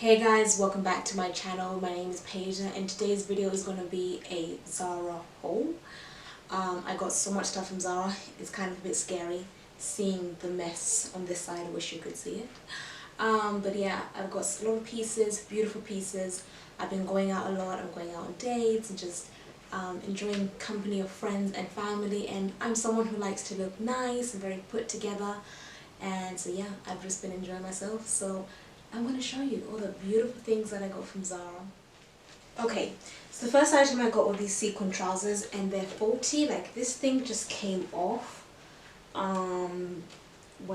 Hey guys, welcome back to my channel. My name is Payda and today's video is going to be a Zara haul. I got so much stuff from Zara, it's kind of a bit scary seeing the mess on this side. I wish you could see it. But yeah, I've got a lot of pieces, beautiful pieces. I've been going out a lot, I'm going out on dates and just enjoying company of friends and family, and I'm someone who likes to look nice and very put together, and so yeah, I've just been enjoying myself. So I'm going to show you all the beautiful things that I got from Zara. Okay, so the first item I got were these sequin trousers, and they're faulty. Like, this thing just came off when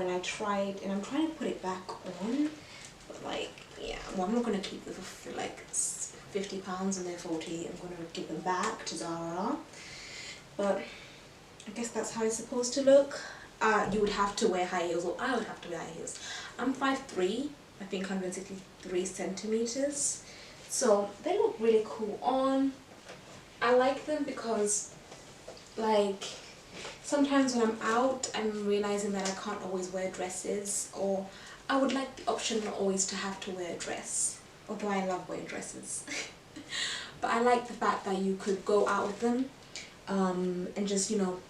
I tried, and I'm trying to put it back on, but like, yeah, well, I'm not going to keep them for like £50 and they're faulty. I'm going to give them back to Zara, but I guess that's how it's supposed to look. You would have to wear high heels, or I would have to wear high heels. I'm 5'3", I think 163 centimeters, so they look really cool on. I like them because, like, sometimes when I'm out, I'm realizing that I can't always wear dresses, or I would like the option not always to have to wear a dress, although I love wearing dresses. But I like the fact that you could go out with them and just, you know,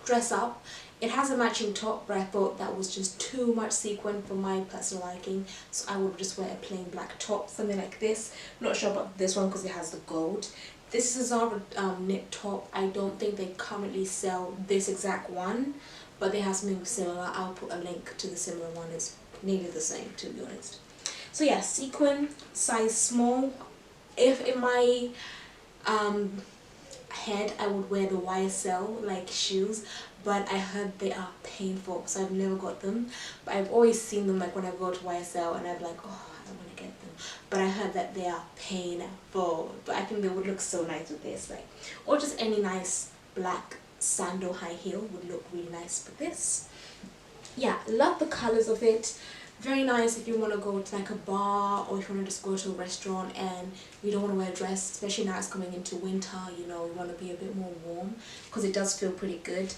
dress up. It has a matching top, but I thought that was just too much sequin for my personal liking, so I would just wear a plain black top, something like this. I'm not sure about this one because it has the gold. This is a Zara knit top. I don't think they currently sell this exact one, but they have something similar. I'll put a link to the similar one. It's nearly the same, to be honest. So yeah, sequin, size small. If in my head I would wear the YSL like shoes, but I heard they are painful, so I've never got them. But I've always seen them, like when I go to YSL, and I'm like, oh, I don't want to get them, but I heard that they are painful. But I think they would look so nice with this, like, or just any nice black sandal high heel would look really nice with this. Yeah, love the colors of it. Very nice if you want to go to like a bar, or if you want to just go to a restaurant and you don't want to wear a dress, especially now it's coming into winter, you know, you want to be a bit more warm, because it does feel pretty good.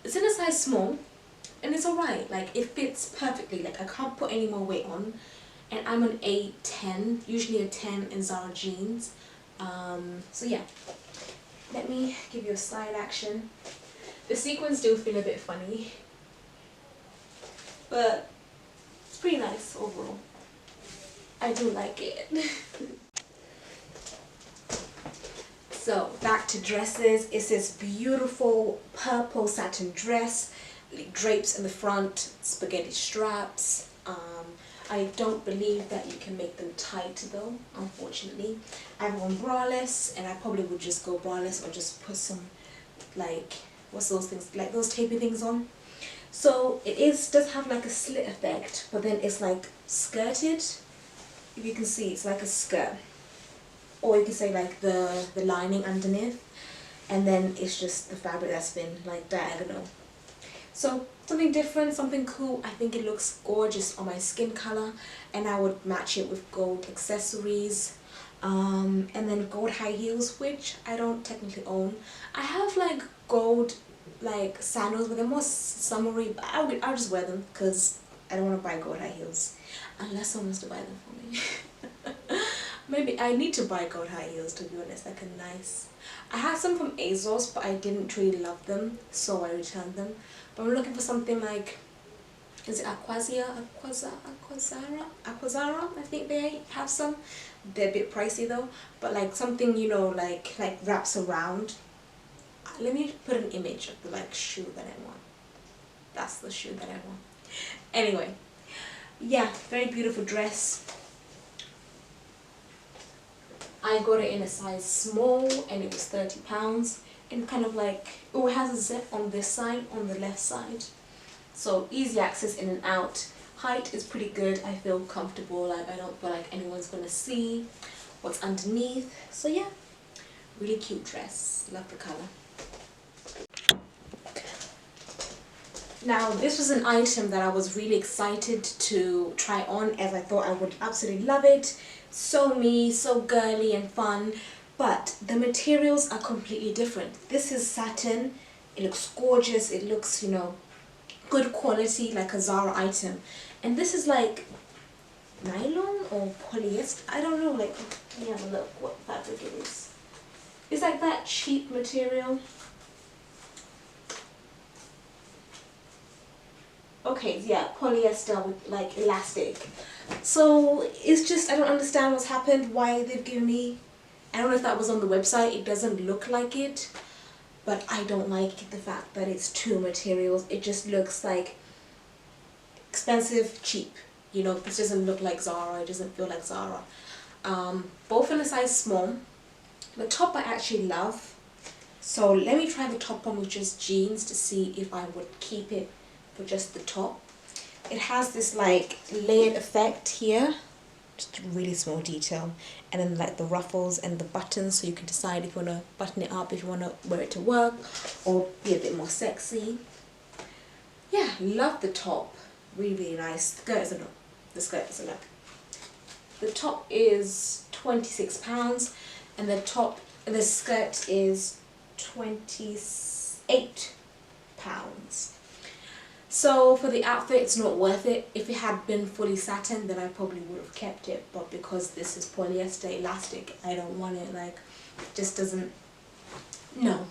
It's in a size small and it's alright, like it fits perfectly. Like, I can't put any more weight on, and I'm an 8-10, usually a 10 in Zara jeans. So yeah, let me give you a side action. The sequins do feel a bit funny, but it's pretty nice overall. I do like it. So back to dresses. It's this beautiful purple satin dress, drapes in the front, spaghetti straps. I don't believe that you can make them tight though, unfortunately. I've worn braless, and I probably would just go braless or just put some, like, what's those things, like those tapey things on. So it does have like a slit effect, but then it's like skirted. If you can see, it's like a skirt, or you can say like the lining underneath, and then it's just the fabric that's been like diagonal. So something different, something cool. I think it looks gorgeous on my skin color, and I would match it with gold accessories, and then gold high heels, which I don't technically own. I have like gold like sandals, but they're more summery, but I'll just wear them because I don't want to buy gold high heels unless someone wants to buy them for me. Maybe I need to buy gold high heels, to be honest, like a nice. I had some from ASOS, but I didn't really love them, so I returned them. But I'm looking for something like, is it Aquazara? I think they have some. They're a bit pricey though, but like something, you know, like wraps around. Let me put an image of the like shoe that I want. That's the shoe that I want. Anyway, yeah, very beautiful dress. I got it in a size small, and it was £30, and kind of like, oh, it has a zip on this side, on the left side, so easy access in and out. Height is pretty good. I feel comfortable, like I don't feel like anyone's gonna see what's underneath. So yeah, really cute dress. Love the color. Now, this was an item that I was really excited to try on, as I thought I would absolutely love it. So me, so girly and fun, but the materials are completely different. This is satin. It looks gorgeous. It looks, you know, good quality, like a Zara item. And this is like nylon or polyester. I don't know, like, let me have a look what fabric it is. It's like that cheap material. Okay, yeah, polyester with like elastic. So it's just, I don't understand what's happened, why they've given me, I don't know if that was on the website, it doesn't look like it, but I don't like the fact that it's two materials. It just looks like expensive, cheap. You know, this doesn't look like Zara, it doesn't feel like Zara. Both in a size small. The top I actually love. So let me try the top on with just jeans to see if I would keep it for just the top. It has this like layered effect here, just a really small detail, and then like the ruffles and the buttons, so you can decide if you want to button it up, if you want to wear it to work or be a bit more sexy. Yeah, love the top, really nice. The skirt is a look. The skirt is a look. The top is £26 and the skirt is £28. So for the outfit, it's not worth it. If it had been fully satin, then I probably would have kept it. But because this is polyester elastic, I don't want it. Like, just doesn't. No,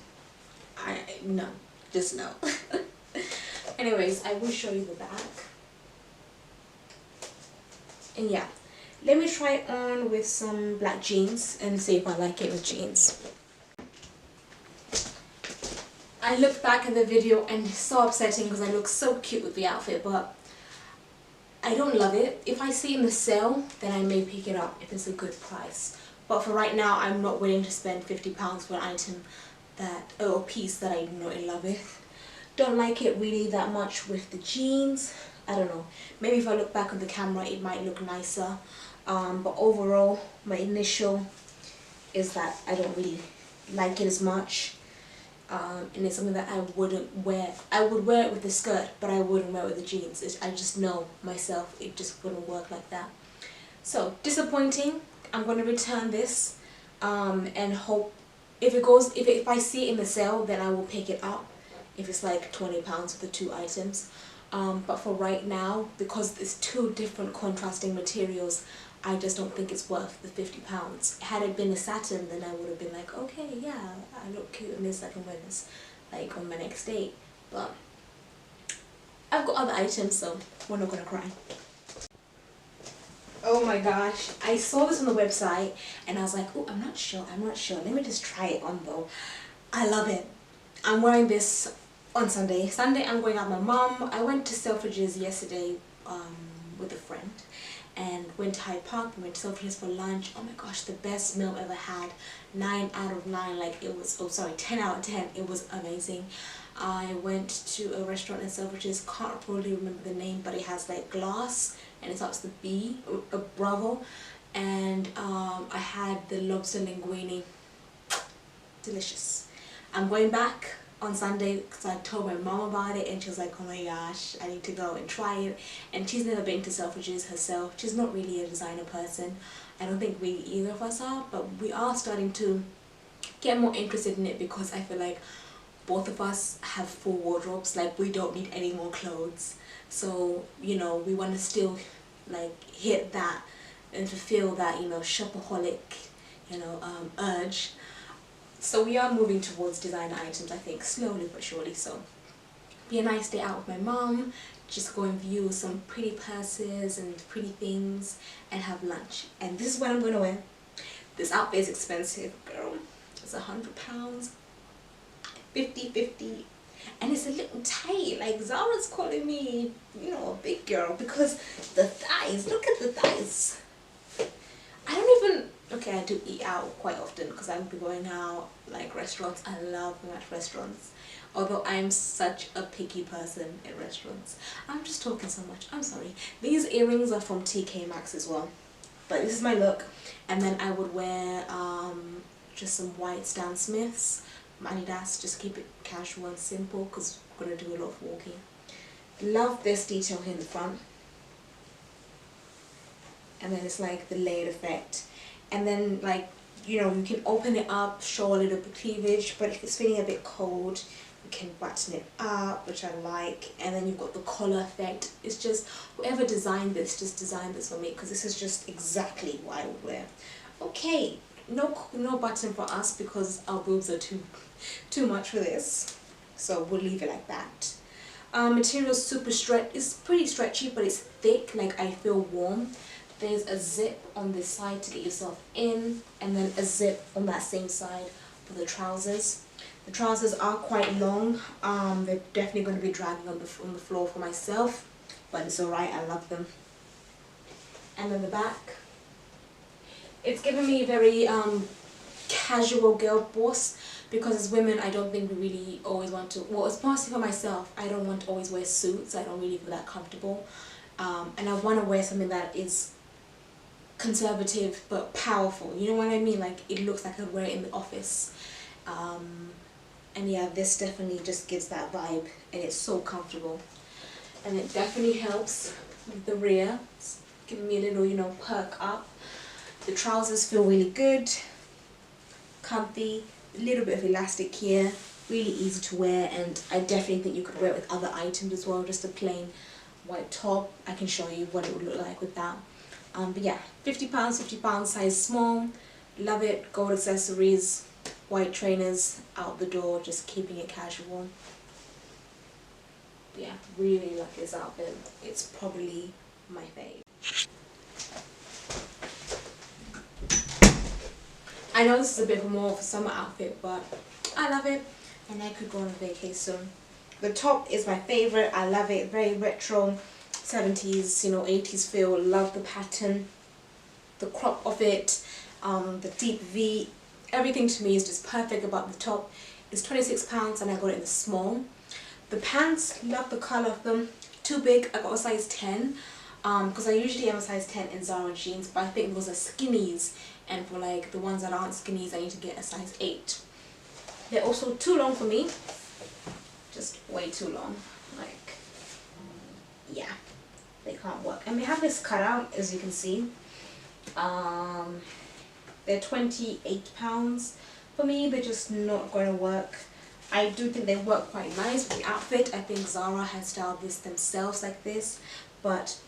no, just no. Anyways, I will show you the back. And yeah, let me try it on with some black jeans and see if I like it with jeans. I looked back at the video and it's so upsetting because I look so cute with the outfit, but I don't love it. If I see it in the sale, then I may pick it up if it's a good price. But for right now, I'm not willing to spend £50 for an item or a piece that I'm not in love with. Don't like it really that much with the jeans. I don't know. Maybe if I look back on the camera, it might look nicer. But overall, my initial is that I don't really like it as much. And it's something that I wouldn't wear. I would wear it with the skirt, but I wouldn't wear it with the jeans. I just know myself, it just wouldn't work like that. So, disappointing. I'm going to return this and hope, if I see it in the sale, then I will pick it up. If it's like £20 for the two items. But for right now, because it's two different contrasting materials, I just don't think it's worth the £50. Had it been a satin, then I would have been like, okay, yeah, I look cute in this, I can wear this like on my next date. But I've got other items, so we're not gonna cry. Oh my gosh, I saw this on the website and I was like, oh, I'm not sure, let me just try it on though. I love it. I'm wearing this on Sunday. Sunday I'm going out with my mum. I went to Selfridges yesterday with a friend and went to Hyde Park. We went to Selfridges for lunch. Oh my gosh, the best meal I've ever had. 9 out of 9, like it was, oh sorry, 10 out of 10. It was amazing. I went to a restaurant in Selfridges, can't really remember the name, but it has like glass and it starts with B, Bravo. And I had the lobster linguine. Delicious. I'm going back on Sunday because I told my mom about it and she was like, oh my gosh, I need to go and try it. And she's never been to Selfridges herself. She's not really a designer person. I don't think really either of us are, but we are starting to get more interested in it because I feel like both of us have full wardrobes. Like, we don't need any more clothes. So, you know, we want to still like hit that and fulfill that, you know, shopaholic, you know, urge. So we are moving towards designer items, I think, slowly but surely. So be a nice day out with my mom, just go and view some pretty purses and pretty things and have lunch. And this is what I'm going to wear. This outfit is expensive, girl. It's £100, 50, and it's a little tight. Like, Zara's calling me, you know, a big girl because the thighs, look at the thighs. I don't even, okay, I do eat out quite often because I'm going out, like restaurants. I love going out to restaurants. Although I'm such a picky person in restaurants. I'm just talking so much, I'm sorry. These earrings are from TK Maxx as well. But this is my look. And then I would wear just some white Stan Smiths, Adidas, just keep it casual and simple because we're going to do a lot of walking. Love this detail here in the front. And then it's like the layered effect. And then, like, you know, you can open it up, show a little bit cleavage, but if it's feeling a bit cold, you can button it up, which I like, and then you've got the collar effect. It's just, whoever designed this just designed this for me, because this is just exactly what I would wear. Okay, no button for us because our boobs are too much for this, so we'll leave it like that. Material is super it's pretty stretchy, but it's thick, like I feel warm. There's a zip on this side to get yourself in, and then a zip on that same side for the trousers. The trousers are quite long. They're definitely going to be dragging on the floor for myself, but it's alright, I love them. And then the back, it's given me very casual girl boss, because as women I don't think we really always want to, well, especially for myself, I don't want to always wear suits. I don't really feel that comfortable, and I want to wear something that is conservative but powerful, you know what I mean, like it looks like I wear it in the office. And yeah, this definitely just gives that vibe, and it's so comfortable, and it definitely helps with the rear. It's giving me a little, you know, perk up. The trousers feel really good, comfy, a little bit of elastic here, really easy to wear, and I definitely think you could wear it with other items as well, just a plain white top. I can show you what it would look like with that. But yeah, £50, size small, love it. Gold accessories, white trainers, out the door, just keeping it casual. But yeah, really love this outfit. It's probably my fave. I know this is a bit more of a summer outfit, but I love it, and I could go on a vacation soon. The top is my favorite. I love it. Very retro, 70s, you know, 80s feel. Love the pattern, the crop of it, the deep V. Everything to me is just perfect about the top. It's £26 and I got it in the small. The pants, love the colour of them. Too big, I got a size 10, because I usually am a size 10 in Zara jeans, but I think those are skinnies, and for like the ones that aren't skinnies I need to get a size 8. They're also too long for me, just way too long, like, yeah, they can't work. And they have this cutout, as you can see. They're £28. For me, they're just not going to work. I do think they work quite nice with the outfit. I think Zara has styled this themselves like this, but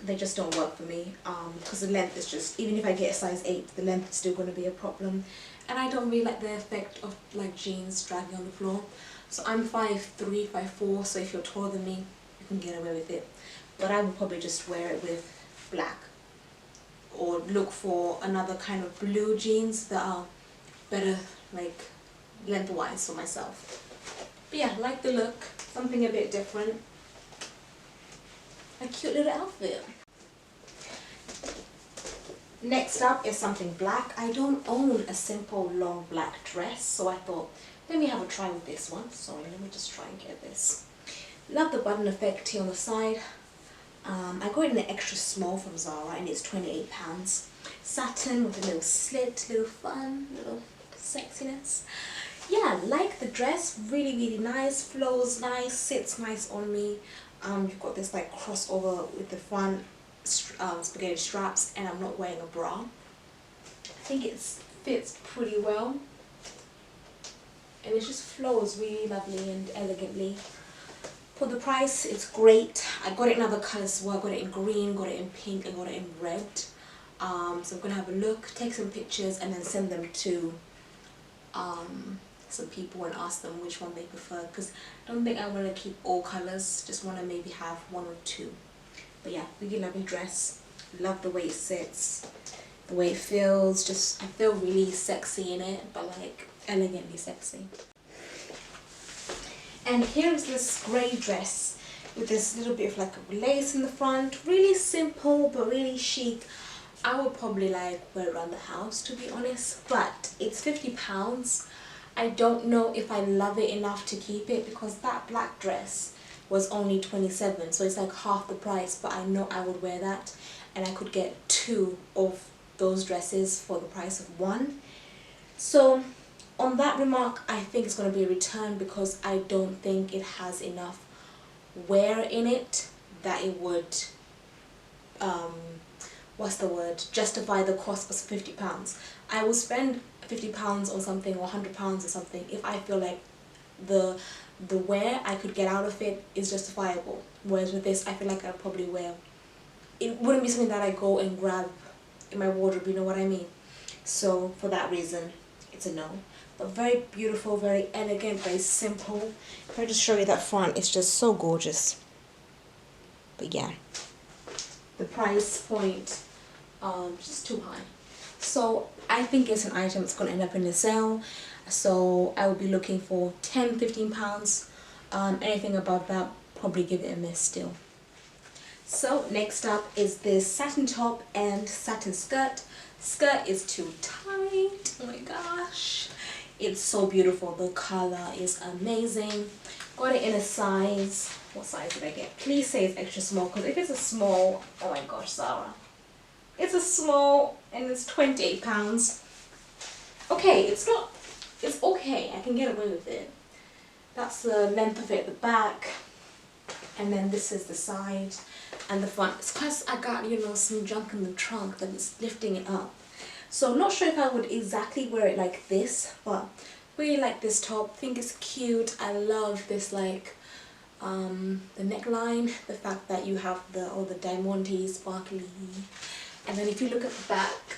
they just don't work for me, because the length is just, even if I get a size 8, the length is still going to be a problem, and I don't really like the effect of like jeans dragging on the floor. So I'm 5'3", 5'4", so if you're taller than me, you can get away with it, but I would probably just wear it with black, or look for another kind of blue jeans that are better, like lengthwise for myself. But yeah, like the look, something a bit different. A cute little outfit. Next up is something black. I don't own a simple long black dress, so I thought, let me have a try with this one. Sorry, let me just try and get this. Love the button effect here on the side. I got it in the extra small from Zara, and it's £28. Satin with a little slit, little fun, little sexiness. Yeah, like the dress, really nice, flows nice, sits nice on me. You've got this like crossover with the front spaghetti straps, and I'm not wearing a bra. I think it fits pretty well, and it just flows really lovely and elegantly. For the price, it's great. I got it in other colours as well. I got it in green, got it in pink, and got it in red. So I'm going to have a look, take some pictures, and then send them to some people and ask them which one they prefer, because I don't think I want to keep all colours, just want to maybe have one or two. But yeah, really lovely dress. Love the way it sits, the way it feels. Just, I feel really sexy in it, but like elegantly sexy. And here's this grey dress with this little bit of like a lace in the front. Really simple but really chic. I would probably like wear it around the house, to be honest, but it's £50. I don't know if I love it enough to keep it, because that black dress was only 27, so it's like half the price, but I know I would wear that, and I could get 2 of those dresses for the price of 1. So on that remark, I think it's going to be a return, because I don't think it has enough wear in it that it would justify the cost of £50. I will spend £50 on something, or £100 or something, if I feel like the the wear I could get out of it is justifiable. Whereas with this, I feel like I'd probably wear, it wouldn't be something that I go and grab in my wardrobe, you know what I mean? So for that reason, it's a no. But very beautiful, very elegant, very simple. If I just show you that front, it's just so gorgeous. But yeah, the price point, just too high. So I think it's an item that's going to end up in the sale. So I will be looking for £10–15. Anything above that, probably give it a miss still. So next up is this satin top and satin skirt. Skirt is too tight. Oh my gosh. It's so beautiful. The color is amazing. Got it in a size. What size did I get? Please say it's extra small, because if it's a small, oh my gosh, Zara. It's a small and it's £28. Okay, it's not, it's okay. I can get away with it. That's the length of it at the back. And then this is the side and the front. It's because I got, you know, some junk in the trunk that is lifting it up. So I'm not sure if I would exactly wear it like this, but really like this top. I think it's cute. I love this, like, the neckline, the fact that you have all the diamond-y, sparkly. And then if you look at the back,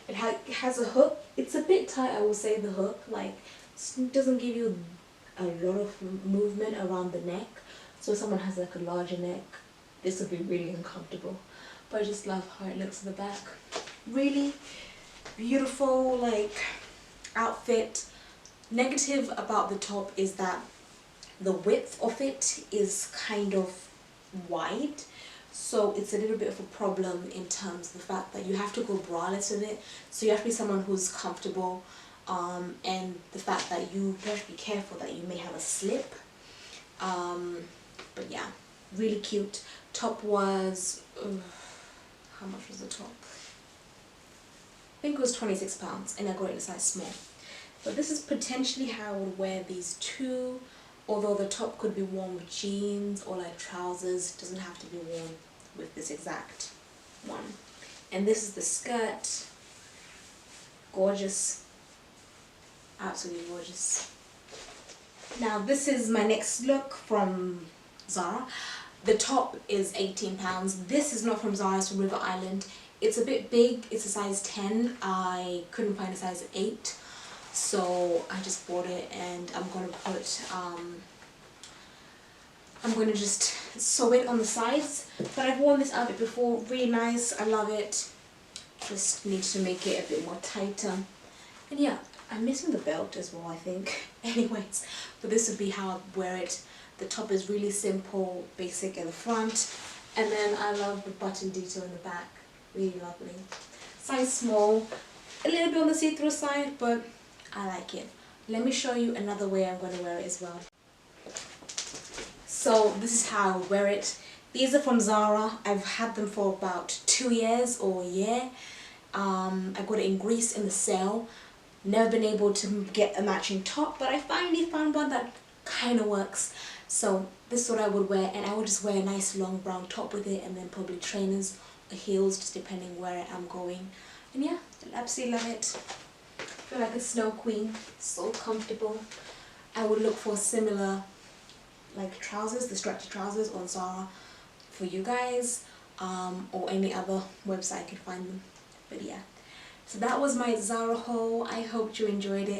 it has a hook. It's a bit tight, I will say, the hook. Like, it doesn't give you a lot of movement around the neck. So if someone has like a larger neck, this would be really uncomfortable. But I just love how it looks at the back. Really beautiful, like, outfit. Negative about the top is that the width of it is kind of wide. So it's a little bit of a problem in terms of the fact that you have to go braless with it. So you have to be someone who's comfortable, and the fact that you have to be careful that you may have a slip. But yeah, really cute. Top was, how much was the top? I think it was £26, and I got it in a size small. But this is potentially how I would wear these two. Although the top could be worn with jeans or like trousers, it doesn't have to be worn with this exact one. And this is the skirt. Gorgeous. Absolutely gorgeous. Now this is my next look from Zara. The top is £18. This is not from Zara, it's from River Island. It's a bit big, it's a size 10. I couldn't find a size 8. So I just bought it, and I'm going to put, I'm going to just sew it on the sides. But I've worn this outfit before, really nice, I love it. Just need to make it a bit more tighter. And yeah, I'm missing the belt as well, I think. Anyways, but this would be how I wear it. The top is really simple, basic in the front. And then I love the button detail in the back, really lovely. Size small, a little bit on the see-through side, but I like it. Let me show you another way I'm going to wear it as well. So this is how I wear it. These are from Zara. I've had them for about 2 years or a year. I got it in Greece in the sale. Never been able to get a matching top, but I finally found one that kind of works. So this is what I would wear, and I would just wear a nice long brown top with it, and then probably trainers or heels, just depending where I'm going. And yeah, I absolutely love it. I feel like a snow queen, so comfortable. I would look for similar like trousers, the stretchy trousers on Zara for you guys, or any other website I could find them. But yeah, so that was my Zara haul. I hope you enjoyed it.